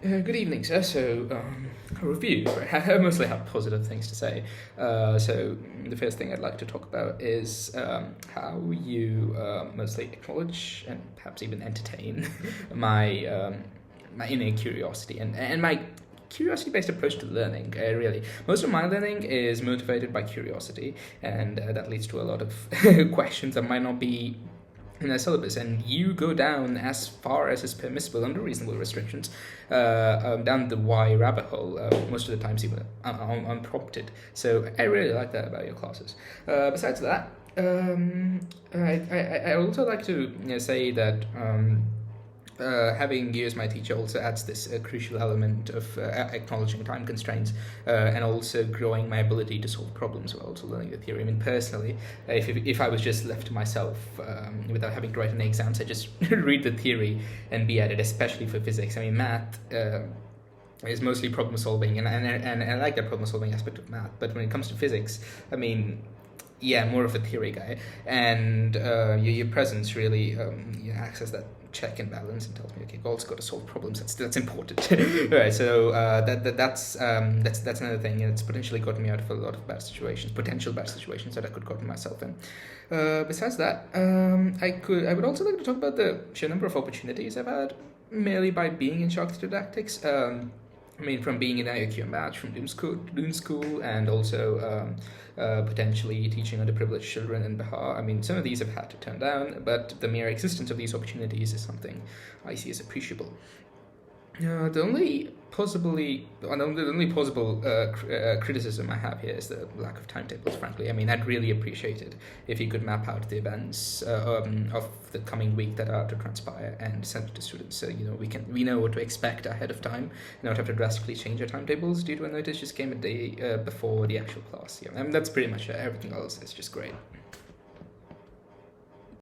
Good evening, sir. A review. I mostly have positive things to say. The first thing I'd like to talk about is how you mostly acknowledge and perhaps even entertain my inner curiosity and my curiosity-based approach to learning. Really, most of my learning is motivated by curiosity, and that leads to a lot of questions that might not be in the syllabus, and you go down as far as is permissible under reasonable restrictions, down the why rabbit hole, most of the times even unprompted. So I really like that about your classes. Besides that, I also like to say that having you as my teacher also adds this crucial element of acknowledging time constraints, and also growing my ability to solve problems while also learning the theory. I mean, personally, if I was just left to myself without having to write any exams, I just read the theory and be at it, especially for physics. I mean, math is mostly problem solving, and I like that problem solving aspect of math, but when it comes to physics, I mean, yeah, more of a theory guy, and your presence really acts as that check and balance and tells me, okay, Gold's got to solve problems. That's important. Right. So that's another thing, and it's potentially gotten me out of a lot of potential bad situations that I could gotten myself in. Besides that, I would also like to talk about the sheer number of opportunities I've had merely by being in Shark Didactics. I mean, from being in IOQ match, from Doom School, and also potentially teaching underprivileged children in Bihar. I mean, some of these I've had to turn down, but the mere existence of these opportunities is something I see as appreciable. The only possible criticism I have here is the lack of timetables. Frankly, I mean, I'd really appreciate it if you could map out the events of the coming week that are to transpire and send it to students, so we know what to expect ahead of time, and not have to drastically change our timetables due to a notice just came a day before the actual class. Yeah, I mean, that's pretty much it. Everything else is just great.